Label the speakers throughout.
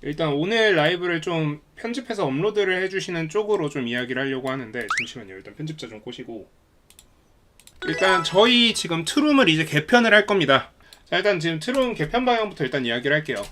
Speaker 1: 일단 오늘 라이브를 좀 편집해서 업로드를 해주시는 쪽으로 좀 이야기를 하려고 하는데, 잠시만요. 일단 편집자 좀 꼬시고. 일단 저희 지금 트룸을 이제 개편을 할 겁니다. 자, 일단 지금 트룸 개편 방향부터 일단 이야기를 할게요.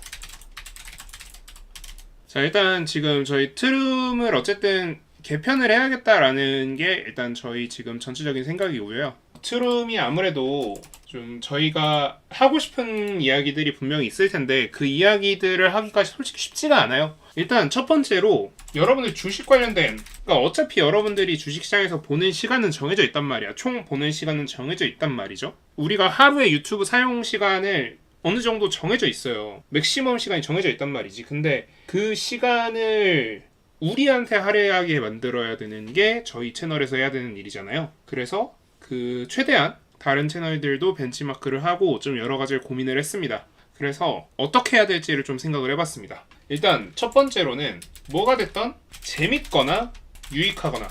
Speaker 1: 자, 일단 지금 저희 트룸을 어쨌든 개편을 해야겠다라는 게 일단 저희 지금 전체적인 생각이고요. 트룸이 아무래도 좀 저희가 하고 싶은 이야기들이 분명히 있을 텐데 그 이야기들을 하기가 솔직히 쉽지가 않아요. 일단 첫 번째로 여러분들 주식 관련된, 그러니까 어차피 여러분들이 주식시장에서 보는 시간은 정해져 있단 말이야. 총 보는 시간은 정해져 있단 말이죠. 우리가 하루에 유튜브 사용 시간을 어느 정도 정해져 있어요. 맥시멈 시간이 정해져 있단 말이지. 근데 그 시간을 우리한테 할애하게 만들어야 되는 게 저희 채널에서 해야 되는 일이잖아요. 그래서 그 최대한 다른 채널들도 벤치마크를 하고 좀 여러 가지를 고민을 했습니다. 그래서 어떻게 해야 될지를 좀 생각을 해봤습니다. 일단 첫 번째로는 뭐가 됐던 재밌거나 유익하거나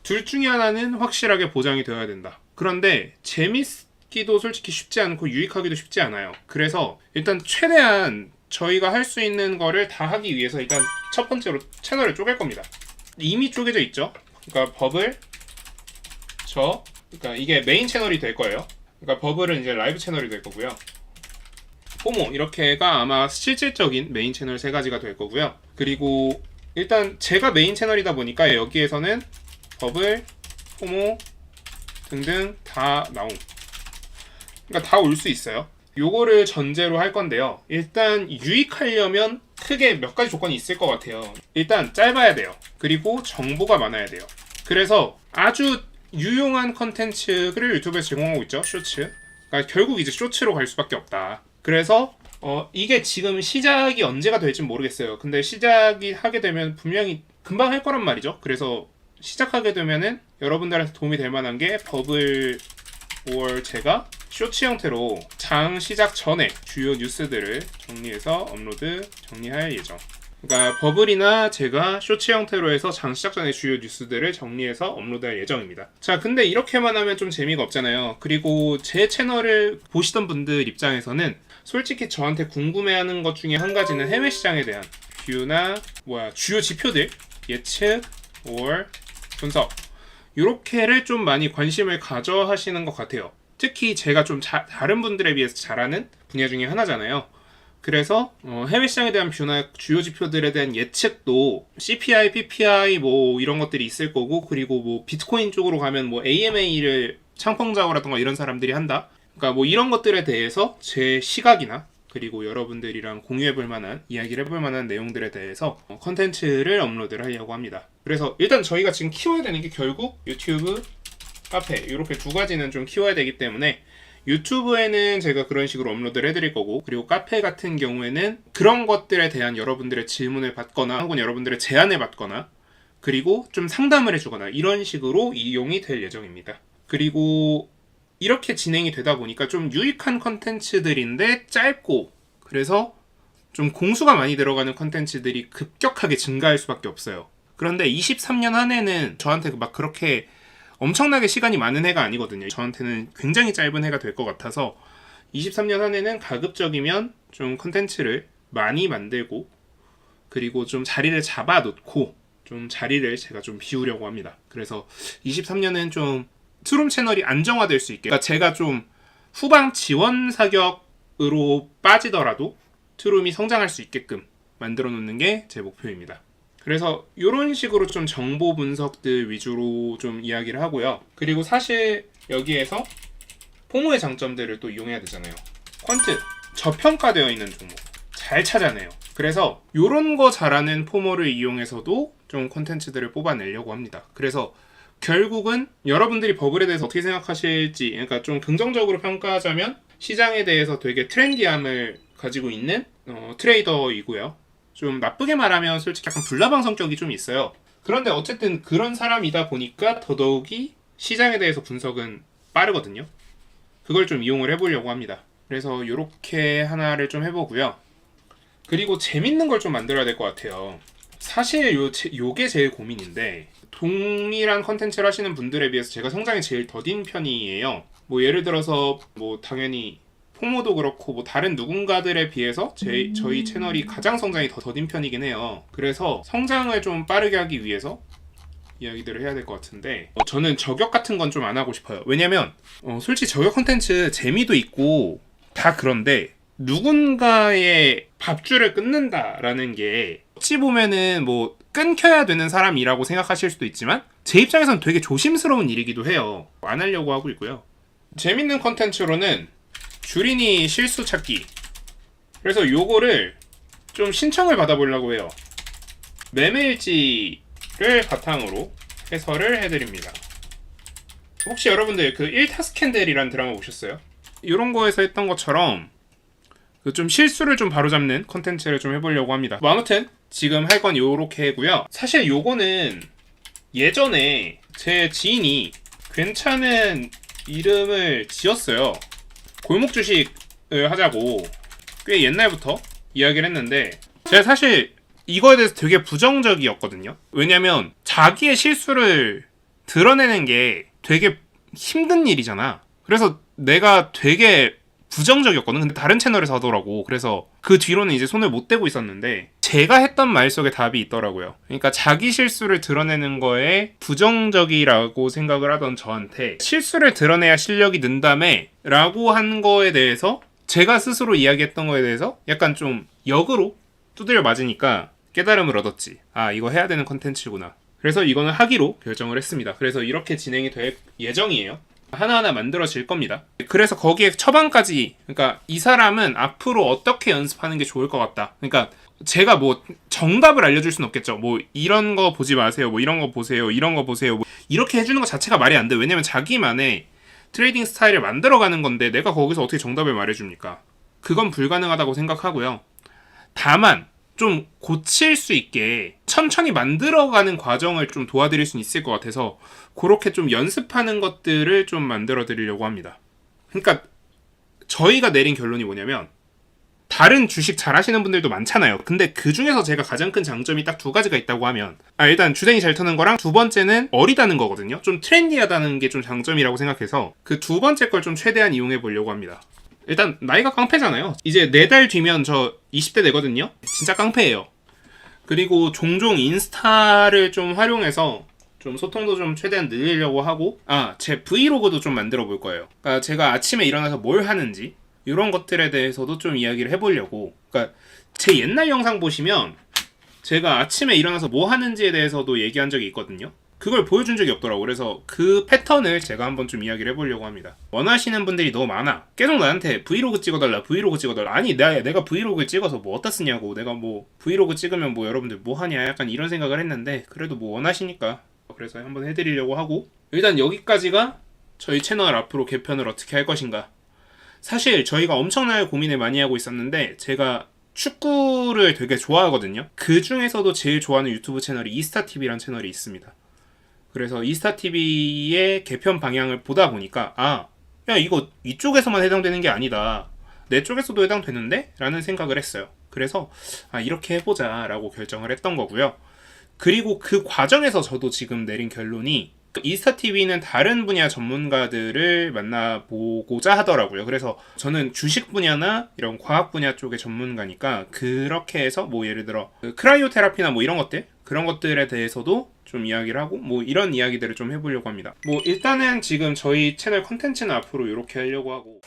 Speaker 1: 둘 중에 하나는 확실하게 보장이 되어야 된다. 그런데 재밌기도 솔직히 쉽지 않고 유익하기도 쉽지 않아요. 그래서 일단 최대한 저희가 할 수 있는 거를 다 하기 위해서 일단 첫 번째로 채널을 쪼갤 겁니다. 이미 쪼개져 있죠. 그러니까 버블, 그러니까 이게 메인 채널이 될 거예요. 그러니까 버블은 이제 라이브 채널이 될 거고요. 포모 이렇게가 아마 실질적인 메인 채널 세 가지가 될 거고요. 그리고 일단 제가 메인 채널이다 보니까 여기에서는 버블, 포모 등등 다 나옴. 그러니까 다 올 수 있어요. 요거를 전제로 할 건데요. 일단 유익하려면 크게 몇 가지 조건이 있을 것 같아요. 일단 짧아야 돼요. 그리고 정보가 많아야 돼요. 그래서 아주 유용한 컨텐츠를 유튜브에서 제공하고 있죠. 쇼츠. 그러니까 결국 이제 쇼츠로 갈 수밖에 없다. 그래서 이게 지금 시작이 언제가 될지 모르겠어요. 근데 시작이 하게 되면 분명히 금방 할 거란 말이죠. 그래서 시작하게 되면은 여러분들한테 도움이 될 만한 게 버블 5월 제가 쇼츠 형태로 장 시작 전에 주요 뉴스들을 정리해서 업로드 정리할 예정. 그러니까 버블이나 제가 쇼츠 형태로 해서 장 시작 전에 주요 뉴스들을 정리해서 업로드할 예정입니다. 자, 근데 이렇게만 하면 좀 재미가 없잖아요. 그리고 제 채널을 보시던 분들 입장에서는 솔직히 저한테 궁금해하는 것 중에 한 가지는 해외 시장에 대한 뷰나 주요 지표들, 예측, 5월 분석 요렇게를 좀 많이 관심을 가져 하시는 것 같아요. 특히 제가 좀 다른 분들에 비해서 잘하는 분야 중에 하나잖아요. 그래서 해외 시장에 대한 뷰나 주요 지표들에 대한 예측도 CPI, PPI 뭐 이런 것들이 있을 거고, 그리고 뭐 비트코인 쪽으로 가면 뭐 AMA를 창펑자오라던가 이런 사람들이 한다. 그러니까 뭐 이런 것들에 대해서 제 시각이나 그리고 여러분들이랑 공유해볼 만한, 이야기를 해볼 만한 내용들에 대해서 컨텐츠를 업로드를 하려고 합니다. 그래서 일단 저희가 지금 키워야 되는 게 결국 유튜브, 카페 이렇게 두 가지는 좀 키워야 되기 때문에 유튜브에는 제가 그런 식으로 업로드를 해드릴 거고, 그리고 카페 같은 경우에는 그런 것들에 대한 여러분들의 질문을 받거나 혹은 여러분들의 제안을 받거나 그리고 좀 상담을 해주거나 이런 식으로 이용이 될 예정입니다. 그리고 이렇게 진행이 되다 보니까 좀 유익한 컨텐츠들인데 짧고, 그래서 좀 공수가 많이 들어가는 컨텐츠들이 급격하게 증가할 수밖에 없어요. 그런데 23년 한 해는 저한테 막 그렇게 엄청나게 시간이 많은 해가 아니거든요. 저한테는 굉장히 짧은 해가 될 것 같아서 23년 한 해는 가급적이면 좀 컨텐츠를 많이 만들고, 그리고 좀 자리를 잡아놓고 좀 자리를 제가 좀 비우려고 합니다. 그래서 23년은 좀 트룸 채널이 안정화될 수 있게, 그러니까 제가 좀 후방 지원 사격으로 빠지더라도 트룸이 성장할 수 있게끔 만들어 놓는 게 제 목표입니다. 그래서 이런 식으로 좀 정보 분석들 위주로 좀 이야기를 하고요. 그리고 사실 여기에서 포모의 장점들을 또 이용해야 되잖아요. 퀀트, 저평가되어 있는 종목 잘 찾아내요. 그래서 이런 거 잘하는 포모를 이용해서도 좀 콘텐츠들을 뽑아내려고 합니다. 그래서 결국은 여러분들이 버블에 대해서 어떻게 생각하실지, 그러니까 좀 긍정적으로 평가하자면 시장에 대해서 되게 트렌디함을 가지고 있는 트레이더이고요. 좀 나쁘게 말하면 솔직히 약간 불나방 성격이 좀 있어요. 그런데 어쨌든 그런 사람이다 보니까 더더욱이 시장에 대해서 분석은 빠르거든요. 그걸 좀 이용을 해보려고 합니다. 그래서 이렇게 하나를 좀 해보고요. 그리고 재밌는 걸 좀 만들어야 될 것 같아요. 사실 요게 제일 고민인데, 동일한 컨텐츠를 하시는 분들에 비해서 제가 성장이 제일 더딘 편이에요. 뭐 예를 들어서 뭐 당연히 포모도 그렇고 뭐 다른 누군가들에 비해서 저희 채널이 가장 성장이 더 더딘 편이긴 해요. 그래서 성장을 좀 빠르게 하기 위해서 이야기들을 해야 될 것 같은데 저는 저격 같은 건 좀 안 하고 싶어요. 왜냐면 솔직히 저격 컨텐츠 재미도 있고 다 그런데 누군가의 밥줄을 끊는다라는 게 어찌 보면은 뭐 끊겨야 되는 사람이라고 생각하실 수도 있지만 제 입장에선 되게 조심스러운 일이기도 해요. 안 하려고 하고 있고요. 재밌는 컨텐츠로는 주린이 실수 찾기. 그래서 요거를 좀 신청을 받아보려고 해요. 매매일지를 바탕으로 해설을 해드립니다. 혹시 여러분들 그 1타 스캔들이란 드라마 보셨어요? 이런 거에서 했던 것처럼 좀 실수를 좀 바로잡는 컨텐츠를 좀 해보려고 합니다. 뭐 아무튼 지금 할 건 요렇게 하고요. 사실 요거는 예전에 제 지인이 괜찮은 이름을 지었어요. 골목 주식을 하자고 꽤 옛날부터 이야기를 했는데 제가 사실 이거에 대해서 되게 부정적이었거든요. 왜냐면 자기의 실수를 드러내는 게 되게 힘든 일이잖아. 그래서 내가 되게 부정적이었거든. 근데 다른 채널에서 하더라고. 그래서 그 뒤로는 이제 손을 못 대고 있었는데 제가 했던 말 속에 답이 있더라고요. 그러니까 자기 실수를 드러내는 거에 부정적이라고 생각을 하던 저한테 실수를 드러내야 실력이 는다며 라고 한 거에 대해서 제가 스스로 이야기했던 거에 대해서 약간 좀 역으로 두드려 맞으니까 깨달음을 얻었지. 아, 이거 해야 되는 컨텐츠구나. 그래서 이거는 하기로 결정을 했습니다. 그래서 이렇게 진행이 될 예정이에요. 하나하나 만들어질 겁니다. 그래서 거기에 처방까지, 그러니까 이 사람은 앞으로 어떻게 연습하는 게 좋을 것 같다. 그러니까 제가 뭐 정답을 알려줄 수는 없겠죠. 뭐 이런 거 보지 마세요. 뭐 이런 거 보세요. 이런 거 보세요. 뭐 이렇게 해주는 것 자체가 말이 안 돼. 왜냐면 자기만의 트레이딩 스타일을 만들어가는 건데 내가 거기서 어떻게 정답을 말해줍니까? 그건 불가능하다고 생각하고요. 다만 좀 고칠 수 있게 천천히 만들어가는 과정을 좀 도와드릴 수 있을 것 같아서 그렇게 좀 연습하는 것들을 좀 만들어 드리려고 합니다. 그러니까 저희가 내린 결론이 뭐냐면 다른 주식 잘 하시는 분들도 많잖아요. 근데 그 중에서 제가 가장 큰 장점이 딱 두 가지가 있다고 하면 일단 주댕이 잘 터는 거랑 두 번째는 어리다는 거거든요. 좀 트렌디하다는 게 좀 장점이라고 생각해서 그 두 번째 걸 좀 최대한 이용해 보려고 합니다. 일단 나이가 깡패잖아요. 이제 4달 뒤면 저 20대 되거든요. 진짜 깡패예요. 그리고 종종 인스타를 좀 활용해서 좀 소통도 좀 최대한 늘리려고 하고 제 브이로그도 좀 만들어 볼 거예요. 그러니까 제가 아침에 일어나서 뭘 하는지 이런 것들에 대해서도 좀 이야기를 해보려고. 그러니까 제 옛날 영상 보시면 제가 아침에 일어나서 뭐 하는지에 대해서도 얘기한 적이 있거든요. 그걸 보여준 적이 없더라고. 그래서 그 패턴을 제가 한번 좀 이야기를 해보려고 합니다. 원하시는 분들이 너무 많아. 계속 나한테 브이로그 찍어달라, 브이로그 찍어달라. 아니 내가 브이로그를 찍어서 뭐 어디다 쓰냐고. 내가 뭐 브이로그 찍으면 뭐 여러분들 뭐 하냐, 약간 이런 생각을 했는데 그래도 뭐 원하시니까 그래서 한번 해드리려고 하고, 일단 여기까지가 저희 채널 앞으로 개편을 어떻게 할 것인가. 사실 저희가 엄청나게 고민을 많이 하고 있었는데 제가 축구를 되게 좋아하거든요. 그 중에서도 제일 좋아하는 유튜브 채널이 이스타TV라는 채널이 있습니다. 그래서 이스타TV의 개편 방향을 보다 보니까 야 이거 이쪽에서만 해당되는 게 아니다. 내 쪽에서도 해당되는데? 라는 생각을 했어요. 그래서 이렇게 해보자 라고 결정을 했던 거고요. 그리고 그 과정에서 저도 지금 내린 결론이 이스타TV는 다른 분야 전문가들을 만나보고자 하더라고요. 그래서 저는 주식 분야나 이런 과학 분야 쪽의 전문가니까 그렇게 해서 뭐 예를 들어 크라이오 테라피나 뭐 이런 것들, 그런 것들에 대해서도 좀 이야기를 하고 뭐 이런 이야기들을 좀 해보려고 합니다. 뭐 일단은 지금 저희 채널 컨텐츠는 앞으로 이렇게 하려고 하고